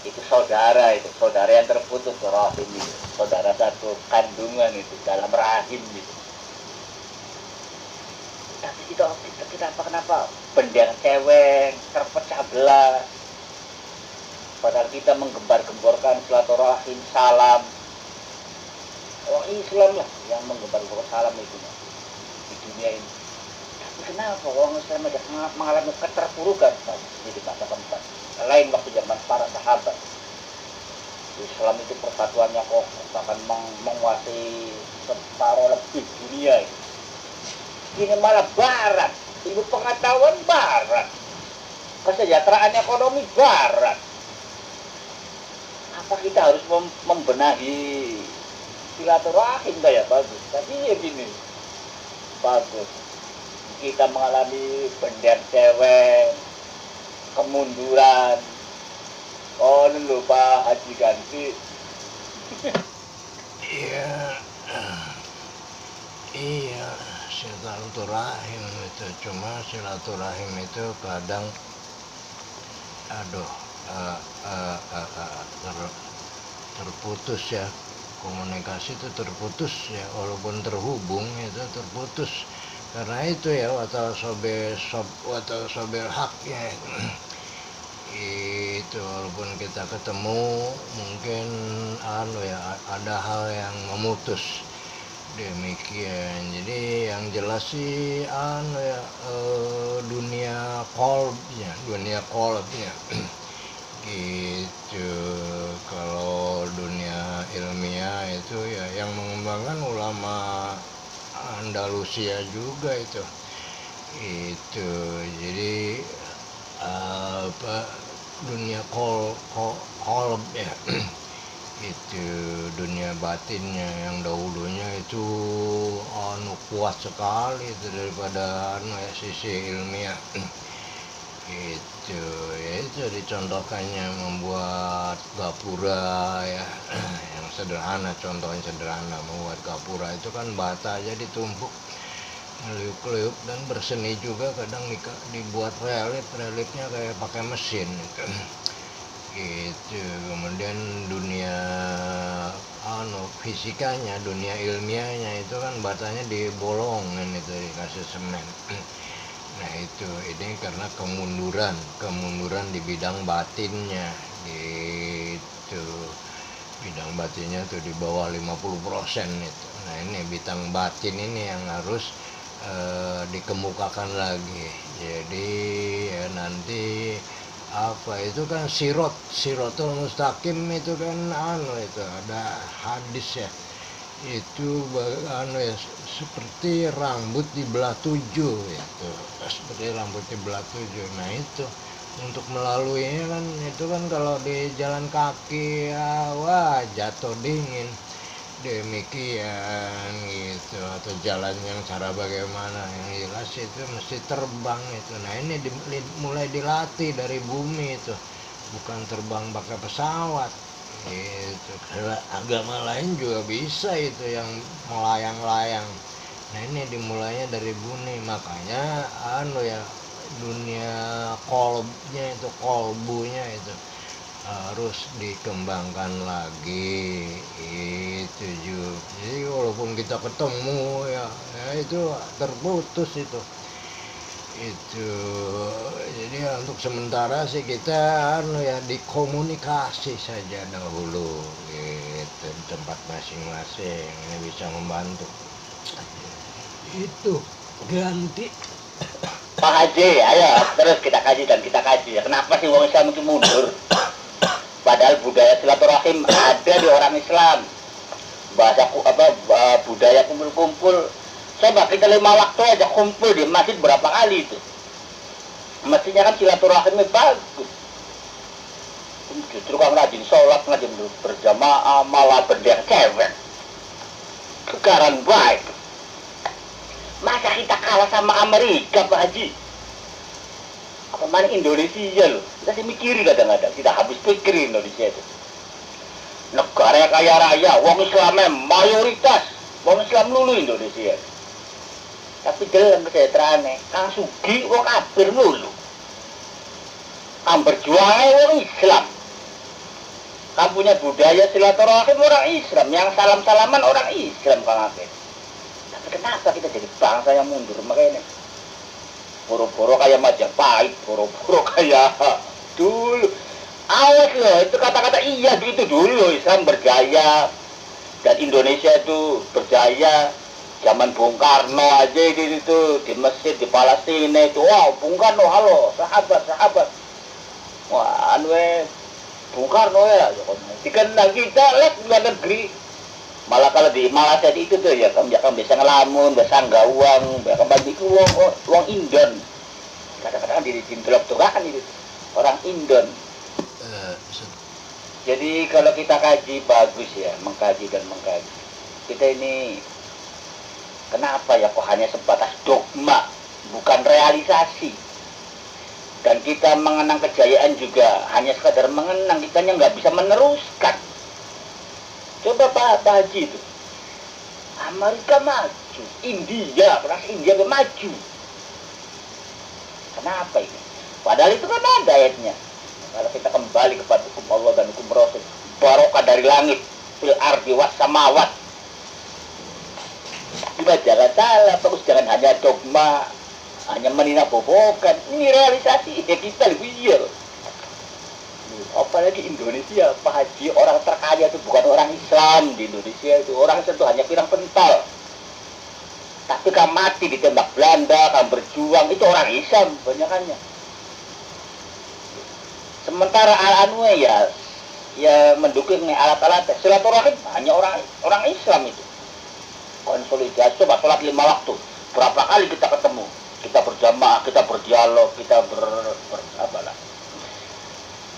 itu saudara yang terputus rahim itu, saudara satu kandungan itu dalam rahim itu. Tapi kita kenapa bendera cewek terpecah belah, padahal kita menggembar-gemborkan silaturahim, salam. Oh, Islam lah yang menggembar-gemborkan salam itu di dunia ini. Tapi kenapa orang Islam ada mengalami keterpurukan di masa keempat, lain waktu zaman para sahabat? Islam itu persatuannya kokoh, bahkan menguasai separuh lebih dunia ini. Ini malah barat, ilmu pengetahuan barat, kesejahteraan ekonomi barat. Apa kita harus membenahi silaturahim? Ya bagus, tapi ya gini, bagus. Kita mengalami bender cewek, kemunduran. Oh, lupa Haji ganti. Iya, silaturahim itu, cuma silaturahim itu kadang terputus ya, komunikasi itu terputus ya, walaupun terhubung itu terputus karena itu ya watal sober hak ya. Itu walaupun kita ketemu mungkin ada hal yang memutus demikian. Jadi yang jelas sih dunia kolbnya gitu. Kalau dunia ilmiah itu ya yang mengembangkan ulama Andalusia juga itu. Jadi dunia kolb ya itu dunia batinnya yang dahulunya itu kuat sekali itu daripada sisi ilmiah. Itu dicontohkannya membuat gapura ya yang sederhana, contohnya sederhana, membuat gapura itu kan bata aja ditumpuk meliuk-liuk dan berseni juga, kadang dibuat relifnya kayak pakai mesin gitu. Kemudian dunia fisikanya, dunia ilmiahnya itu kan batanya dibolongin itu, dikasih semen. Nah itu, ini karena kemunduran di bidang batinnya gitu. Bidang batinnya tuh di bawah 50% itu. Nah ini bidang batin ini yang harus dikemukakan lagi. Jadi ya nanti itu kan sirotul mustaqim itu kan itu ada hadis ya, itu seperti rambut dibelah 7 itu, seperti rambut dibelah 7. Nah itu untuk melaluinya kan, itu kan kalau di jalan kaki jatuh dingin demikian gitu, atau jalan yang cara bagaimana, yang jelas itu mesti terbang itu. Nah ini mulai dilatih dari bumi itu, bukan terbang pakai pesawat gitu. Karena agama lain juga bisa itu yang melayang-layang. Nah ini dimulainya dari bumi, makanya dunia kolbunya itu harus dikembangkan lagi itu juga. Jadi walaupun kita ketemu ya itu terputus itu. Jadi untuk sementara sih kita dikomunikasi saja dahulu gitu, di tempat masing-masing, ini bisa membantu. Itu ganti Pak Haji, ayo terus kita kaji ya. Kenapa sih orang Islam itu mundur? Padahal budaya silaturahim ada di orang Islam. Budaya kumpul-kumpul. Coba kita 5 waktu aja kumpul di masjid berapa kali itu? Mestinya kan silaturahimnya bagus. Justru kan rajin sholat, rajin berjamaah, malah bendera cewek. Kegaran baik. Masa kita kalah sama Amerika, Pak Haji? Apa mana Indonesia loh? Kita sih mikirin kadang-kadang, kita habis pikir Indonesia itu. Negara kaya raya, wong Islamnya mayoritas, wong Islam lulu Indonesia. Tapi dalam kesejahteraannya, Kang Sugi wong kafir lulu. Kang berjuangnya wong Islam. Yang punya budaya silaturahim orang Islam, yang salam-salaman orang Islam, Kang Akeh. Tapi kenapa kita jadi bangsa yang mundur? Makanya boro-boro kayak Majapahit, boro-boro kayak dulu. Awas loh, itu kata-kata iya gitu dulu. Islam berjaya dan Indonesia itu berjaya. Zaman Bung Karno aja itu di masjid di Palestina itu, wow, Bung Karno, halo sahabat. Wah, Bung Karno ya, dikenal kita lihat luar negeri. Malah kalau di Malaysia itu tuh ya, kamu bisa ngelamun, bisa nggak uang, bisa kembali ke uang Indon. Kadang-kadang di Jintelok tuh kan itu orang Indon. Jadi kalau kita kaji bagus ya, mengkaji. Kita ini kenapa ya kok hanya sebatas dogma, bukan realisasi. Dan kita mengenang kejayaan juga hanya sekadar mengenang, kita nggak bisa meneruskan. Coba Pak Haji itu, Amerika maju, India maju. Kenapa ini? Padahal itu kan ada ayatnya. Kalau kita kembali kepada hukum Allah dan hukum Rasul, barokah dari langit, fil ardi was samawat. Kita jangan salah, terus jangan hanya dogma, hanya menina bobokan. Ini realisasi ya kita lebih iya. Apalagi Indonesia, Pak Haji, orang terkaya itu bukan orang Islam di Indonesia itu. Orang Islam itu hanya pirang pental. Tapi kamu mati ditembak Belanda, kamu berjuang, itu orang Islam banyakannya. Sementara al-anwe ya mendukung alat-alat silaturahim hanya orang Islam itu. Konsolidasi, coba sholat 5 waktu, berapa kali kita ketemu, kita berjamaah, kita berdialog, kita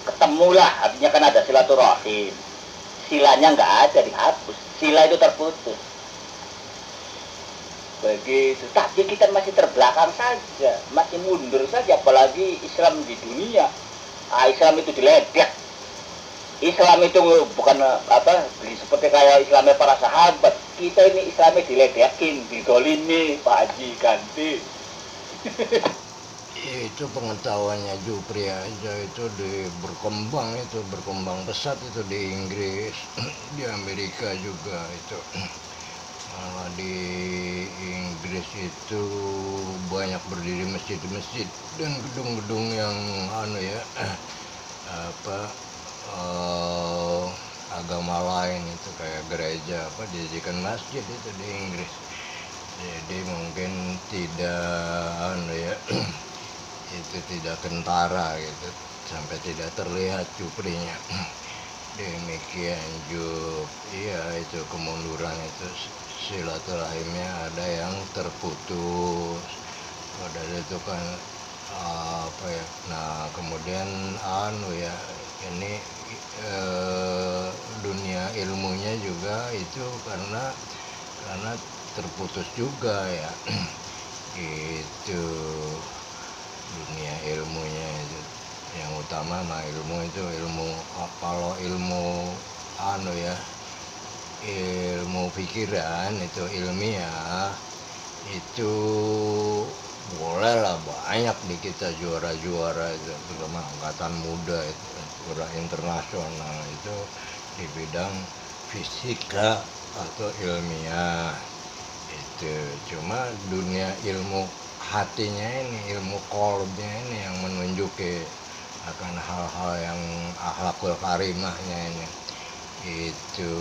ketemulah, artinya kan ada silaturahim. Silanya nggak ada, dihapus, sila itu terputus. Begitu, tapi kita masih terbelakang saja, masih mundur saja, apalagi Islam di dunia. Islam itu diledek. Islam itu bukan seperti kayak Islamnya para sahabat. Kita ini Islamnya diledekin, didolimi, Pak Haji ganti. Itu pengetahuannya Jupri aja itu berkembang pesat itu di Inggris, di Amerika juga itu. Di Inggris itu banyak berdiri masjid-masjid dan gedung-gedung yang agama lain itu kayak gereja dijadikan masjid itu di Inggris. Jadi mungkin tidak itu tidak kentara gitu, sampai tidak terlihat Juprinya. Demikian Jup, iya itu kemunduran itu silaturahimnya ada yang terputus. Dari itu kan nah kemudian ini dunia ilmunya juga itu karena terputus juga ya. Itu dunia ilmunya itu yang utama ilmu itu kalau ilmu ilmu pikiran itu ilmiah itu boleh lah banyak di kita juara-juara itu, terutama angkatan muda itu juara internasional itu di bidang fisika atau ilmiah itu. Cuma dunia ilmu hatinya ini, ilmu kolbnya ini yang menunjuki akan hal-hal yang akhlakul karimahnya ini itu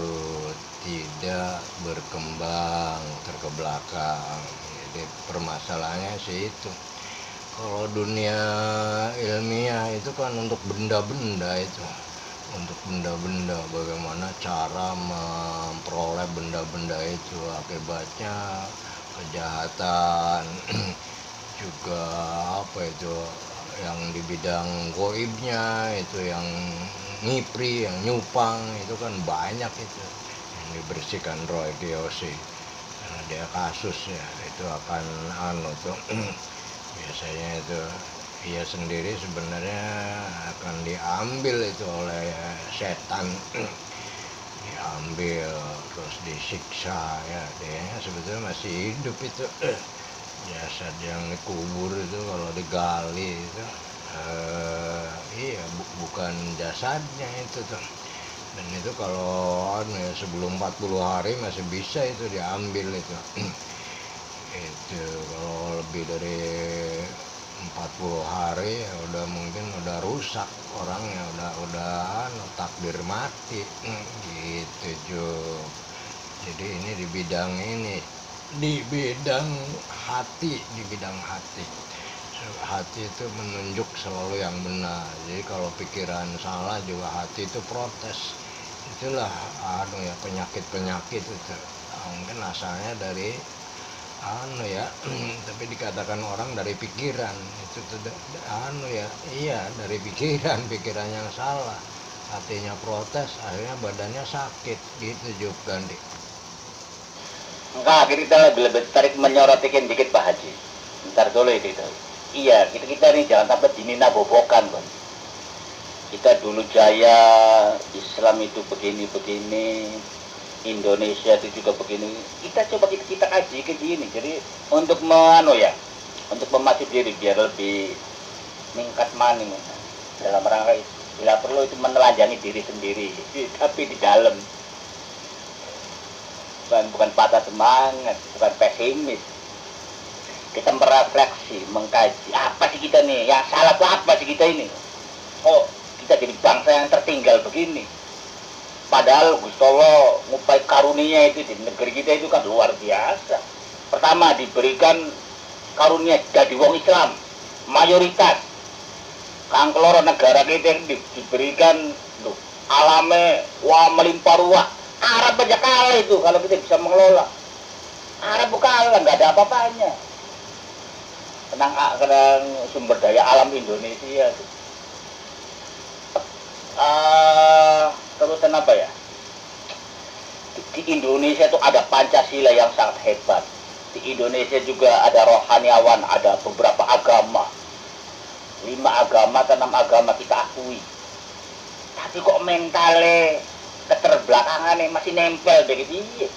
tidak berkembang, terkebelakang. Jadi permasalahannya sih itu. Kalau dunia ilmiah itu kan untuk benda-benda itu, untuk benda-benda, bagaimana cara memperoleh benda-benda itu, akibatnya kejahatan juga yang di bidang goibnya itu, yang ngipri, yang nyupang itu kan banyak itu yang dibersihkan Roy Kiyoshi karena dia kasus ya, itu akan tuh biasanya itu ia sendiri sebenarnya akan diambil itu oleh setan, diambil terus disiksa ya, dia sebetulnya masih hidup itu. Jasad yang dikubur itu kalau digali itu bukan jasadnya itu tuh, Dan itu kalau sebelum 40 hari masih bisa itu diambil itu. Itu kalau lebih dari 40 hari ya udah mungkin udah rusak orangnya, udah takdir mati. Gitu Jo. Jadi ini di bidang hati, di bidang hati. Hati itu menunjuk selalu yang benar. Jadi kalau pikiran salah juga hati itu protes. Itulah penyakit-penyakit itu. Mungkin asalnya dari tapi dikatakan orang dari pikiran itu iya dari pikiran yang salah, hatinya protes, akhirnya badannya sakit gitu Juk Gandhi. Enggak, kita lebih tertarik menyoroti dikit Pak Haji. Bentar dulu itu. Iya, kita nih jangan sampai dinina bobokan kan. Kita dulu jaya Islam itu begini, Indonesia itu juga begini. Kita coba kita kaji ke sini. Jadi untuk untuk memacu diri biar lebih meningkat maning dalam rangka itu. Bila perlu itu menelanjangi diri sendiri, tapi di dalam. Bukan patah semangat, bukan pesimis. Kita merefleksi, mengkaji apa sih kita nih, yang salah tuh apa sih kita ini. Oh, kita jadi bangsa yang tertinggal begini. Padahal Gusti Allah ngupai karunia itu di negeri kita itu kan luar biasa. Pertama diberikan karunia jadi wong Islam mayoritas. Kang keloro negara kita yang diberikan alame wah melimpah ruah. Arab aja kalah itu kalau kita bisa mengelola. Arab kalah, nggak ada apa-apanya. Tenang sumber daya alam Indonesia itu. Terusan apa ya? Di Indonesia itu ada Pancasila yang sangat hebat. Di Indonesia juga ada rohaniawan, ada beberapa agama. 5 agama atau 6 agama kita akui. Tapi kok mentalnya keterbelakangannya masih nempel begitu.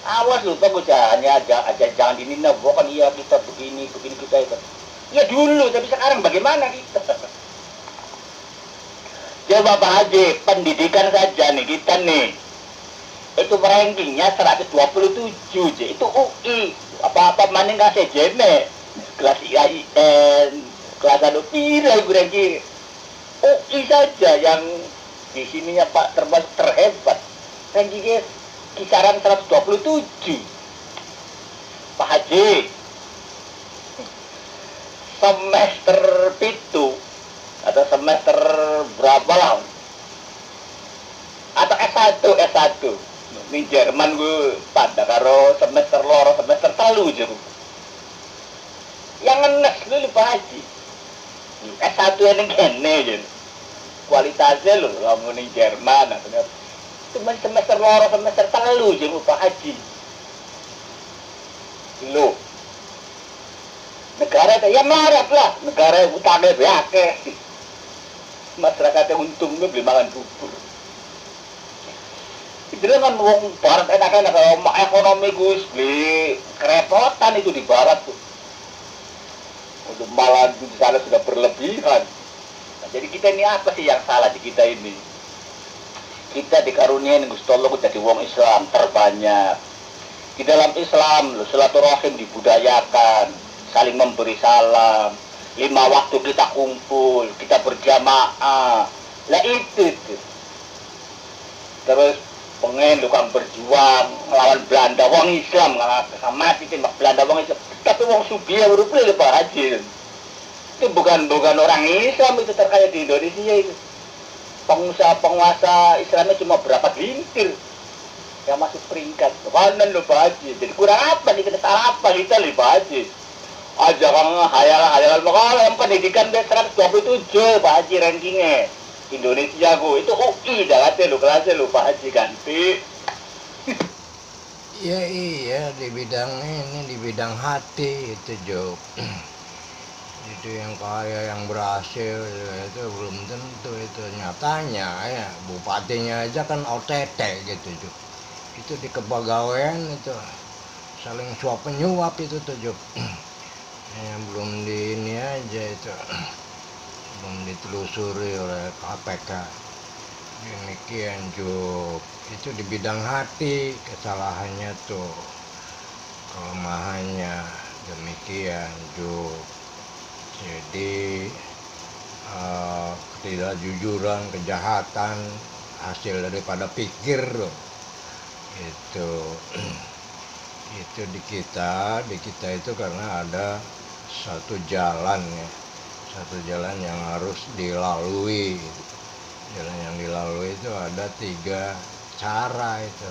Awas lu Pak, jangan dinina bukan iya kita begini kita itu. Ya dulu, tapi sekarang bagaimana kita? Coba Pak Haji, pendidikan saja nih kita nih. Itu rankingnya 127 je. Itu UI. Apa-apa mana nggak sejene. Kelas IAIN, kelas anu pira ibu ranking. UI saja yang di sininya Pak termasuk terhebat. Rankingnya kisaran 127. Pak Haji, semester itu atau semester berapa lah? Atau S1 di Jerman gue pada karo semester loro semester telu aja yang ngenes lu Pak Haji. S1 yang kene aja kualitasnya lu kamu di Jerman atau cuma semester loro semester telu aja Pak Haji. Lu negara itu ya melarat lah, negara utangnya biake, masyarakatnya untungnya beli makan bubur. Itu kan wong barat enak-enak kalau ekonomi gus beli kerepotan itu di barat tuh. Untuk malah di sana sudah berlebihan. Nah, jadi kita ini apa sih yang salah di kita ini? Kita dikaruniain Gusti Allah jadi wong Islam terbanyak. Di dalam Islam silaturahim dibudayakan, saling memberi salam, 5 waktu kita kumpul, kita berjamaah. Lah itu. Terus pengen tukang berjuang melawan Belanda, wong Islam nggak mati tembak Belanda wong Islam. Tapi wong Sugia baru beli Pak Haji. Itu bukan orang Islam itu terkaya di Indonesia itu. Penguasa Islamnya cuma berapa gelintir yang masuk peringkat. Kanan lho Pak Haji. Jadi kurang apa nih, kita salah apa kita lho Pak Haji. Aja kan hayalan makanya yang pendidikan dia 127 Pak Haji rankingnya. Indonesia gue itu UI dah katanya lu kelasnya lu Pak Haji ganti. Iya di bidang hati itu Jo. Itu yang kaya yang berhasil itu belum tentu itu nyatanya ya bupatinya aja kan OTT gitu Jo. Itu di kepegawaian itu saling suap menyuap itu tuh Jo. Belum di ini aja itu belum ditelusuri oleh KPK. Ini demikian Juk. Itu di bidang hati kesalahannya tuh, kelemahannya demikian Juk. Jadi ketidakjujuran, kejahatan hasil daripada pikir loh. Itu di kita itu karena ada satu jalan ya, satu jalan yang harus dilalui. Jalan yang dilalui itu ada 3 cara itu.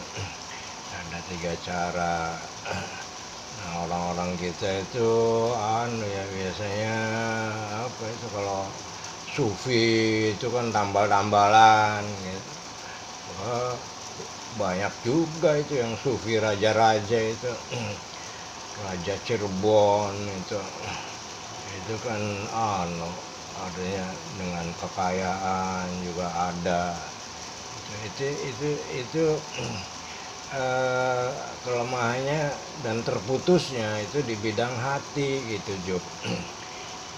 Ada 3 cara. Nah, orang-orang kita itu ya biasanya apa itu, kalau sufi itu kan tambal-tambalan gitu. Wah, banyak juga itu yang sufi raja-raja itu. Raja Cirebon itu kan adanya dengan kekayaan juga ada. Itu kelemahannya dan terputusnya itu di bidang hati gitu Job.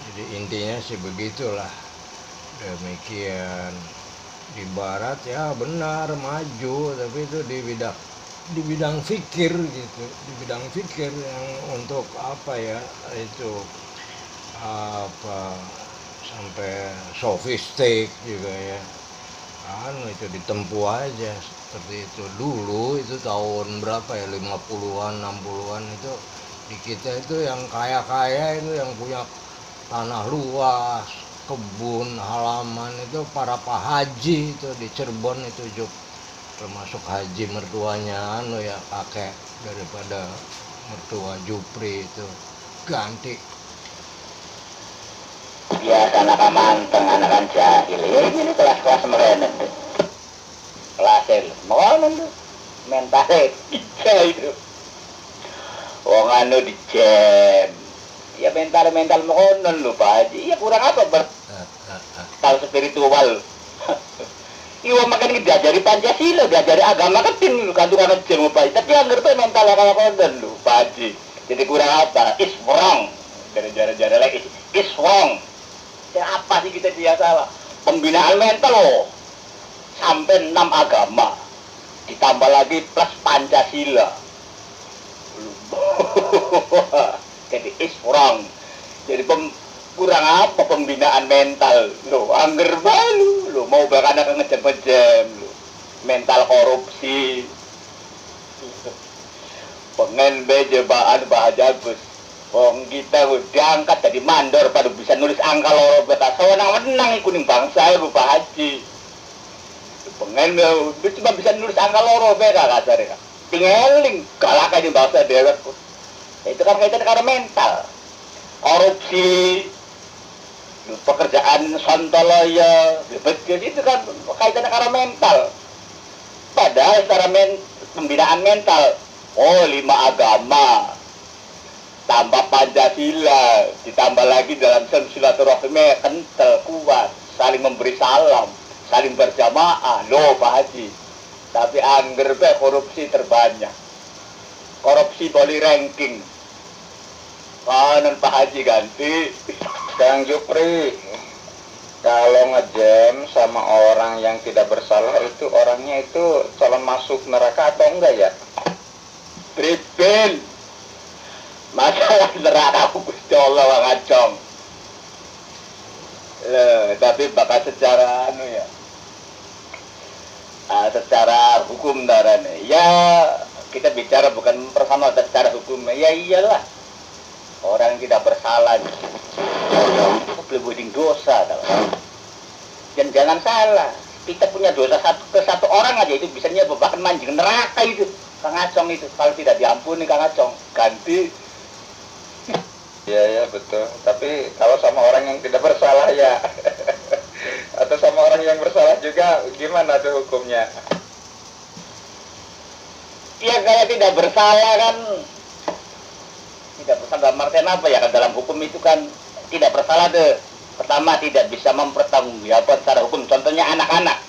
Jadi intinya sih begitulah, demikian. Di barat ya benar maju, tapi itu di bidang fikir gitu, di bidang fikir yang untuk apa ya, itu apa sampai sofistik juga ya, itu ditempuh aja seperti itu. Dulu itu tahun berapa ya, 50-an 60-an itu di kita itu yang kaya-kaya itu yang punya tanah luas, kebun halaman itu para Pak Haji itu di Cirebon itu Juk. Termasuk Haji mertuanya ya kakek daripada mertua Jupri itu ganti. Biasa anak manteng, anak jahil. Ya ini kelas-kelas merenet. Kelas mau tuh mentalnya tiga itu. Wong anu di jam. Ya mental mengonon lho Pak Haji. Ya kurang apa mental spiritual. Iwa makan diajari Pancasila, diajari agama ketin lho, kan tukang jam Pak Haji. Tapi yang ngerti mental kayak konon lho Pak Haji. Jadi kurang apa? Is wrong. Jara-jara lagi is wrong. Ya apa sih kita dia salah? Pembinaan mental loh. Sampai 6 agama. Ditambah lagi plus Pancasila. Jadi is wrong. Jadi kurang apa pembinaan mental? Loh, angger balu. Loh, mau bahkan akan ngejam-ngejam. Mental korupsi. Pengen bejebaan bahagia bus. Kita diangkat dari mandor pada bisa nulis angka loro beta sewenang-wenang kuning bangsa ya Pak Haji. Pengen cuma bisa nulis angka loro beta kasarnya. Tingeling galak aja bangsa dewek. Itu kan kaitan karena mental. Korupsi, pekerjaan sontoloyo, betul itu kan kaitan karena mental. Padahal secara pembinaan mental, 5 agama. Tambah Pancasila, ditambah lagi dalam silaturahmi kental, kuat, saling memberi salam, saling berjamaah, loh Pak Haji. Tapi angger korupsi terbanyak. Korupsi boleh ranking. Kanan Pak Haji ganti. Kang Jupri, kalau ngejam sama orang yang tidak bersalah itu orangnya itu calon masuk neraka atau enggak ya? Tripin. Masalah neraka Gusti Allah wang acong. Tapi bakal secara ya. Secara hukum darahnya. Ya kita bicara bukan bersama secara hukum. Ya iyalah. Orang yang tidak bersalah. Itu pelebuding dosa. Dan jangan salah. Kita punya dosa ke satu orang aja itu bisanya bahkan manjing neraka itu. Kang Acong itu kalau tidak diampuni Kang Acong ganti. Iya ya betul. Tapi kalau sama orang yang tidak bersalah ya, atau sama orang yang bersalah juga, gimana tuh hukumnya? Ya kayak tidak bersalah kan, tidak bersalah dalam artian apa ya? Dalam hukum itu kan tidak bersalah deh. Pertama tidak bisa mempertanggungjawabkan secara hukum. Contohnya anak-anak.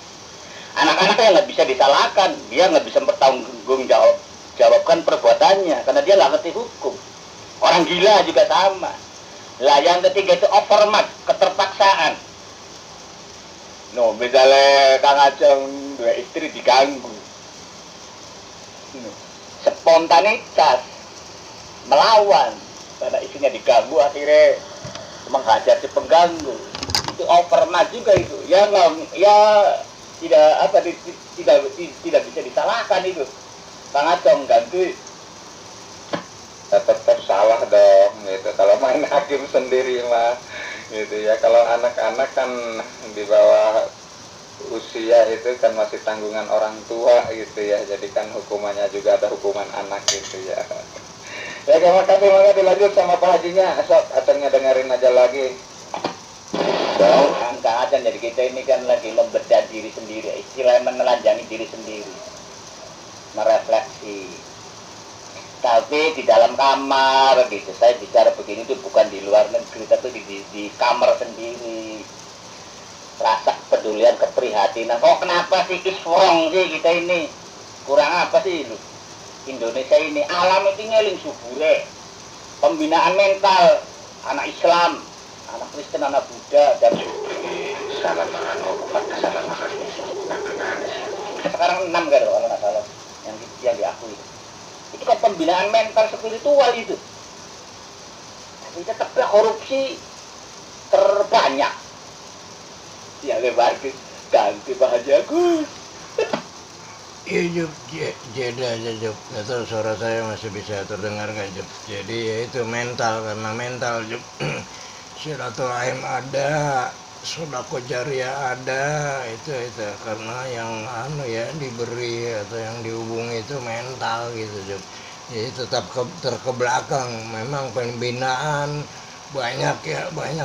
Anak-anak yang nggak bisa disalahkan, dia nggak bisa mempertanggungjawabkan perbuatannya karena dia nggak ngerti hukum. Orang gila juga sama. Lah yang ketiga itu overmat, keterpaksaan. No, misalnya Kang Ajeng dua istri diganggu. Spontanitas melawan karena istrinya diganggu akhirnya menghajar si pengganggu. Itu overma juga itu. Ya nggak, ya tidak apa tidak bisa disalahkan itu. Kang Ajeng ganti tetap salah dong gitu kalau main hakim sendiri mah gitu ya. Kalau anak-anak kan di bawah usia itu kan masih tanggungan orang tua gitu ya, jadi kan hukumannya juga ada hukuman anak gitu ya. Ya terima kasih, maka dilanjut sama Pak Hajinya. Sok acengnya dengerin aja lagi. dong. Kang Ajeng, jadi kita ini kan lagi membedah diri sendiri, istilahnya menelanjangi diri sendiri, merefleksi. Tapi di dalam kamar gitu, saya bicara begini itu bukan di luar negeri, tapi di kamar sendiri. Rasa kepedulian, keprihatinan. Oh kenapa sih kiswong sih kita ini? Kurang apa sih lu? Indonesia ini alam itu ngeling subure. Pembinaan mental anak Islam, anak Kristen, anak Buddha dan Salah makan, salah makan. sekarang 6 kan kalau nggak salah yang diakui. Itu kan pembinaan mental spiritual itu. Tapi tetaplah korupsi terbanyak. Ya lebar ganti Pak Haji Agus. Iya Jup, jeda aja Jup. Nggak tahu suara saya masih bisa terdengar nggak Jup. Jadi ya itu mental, karena mental Jup. Silaturahim ada, sodako jariah ada, itu karena yang ya diberi atau yang dihubungi itu mental gitu Jup. Jadi tetap terkebelakang. Memang pembinaan banyak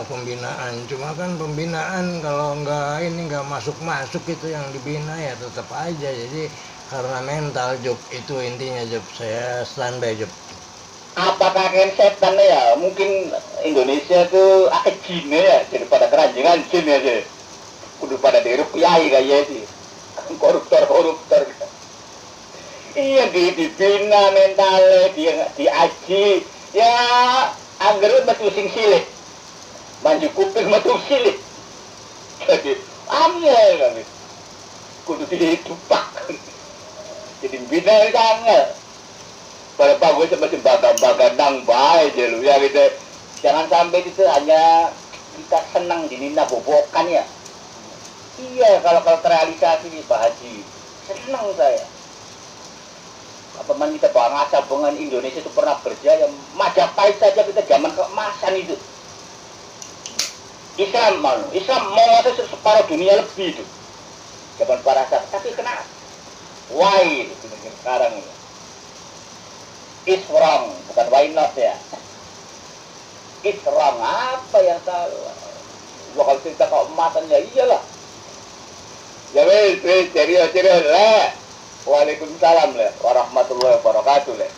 pembinaan, cuma kan pembinaan kalau nggak masuk itu yang dibina ya tetap aja. Jadi karena mental Jup, itu intinya Jup. Saya standby Jup. Apakah kakek setan ya? Mungkin Indonesia tuh akeh jin ya, jadi pada keranjingan jin ya sih. Kudu pada diruk kiai kayak sih. Koruptor. Iya dibina mentalnya, diaji. Ya angger metu sing silik. Manju kuping metu silik. Jadi angel kami. Kudu ditupak. Jadi bina angel. Pada gue masih bagan-bagan baik aja lu ya gitu. Jangan sampai itu hanya kita senang dinina bobokan ya. Iya kalau terrealisasi nih Pak Haji, senang saya. Apa kita bangsa dengan Indonesia itu pernah berjaya, Majapahit saja kita zaman keemasan itu. Islam mau separuh dunia lebih itu. Zaman para sahabat, tapi kenapa? Why itu sekarang ini? Is wrong, bukan why not ya. Is wrong, apa yang salah? Gua kalau cerita keemasan ya iyalah. Ya wes, ceria lah. Waalaikumsalam lah, warahmatullahi wabarakatuh lah.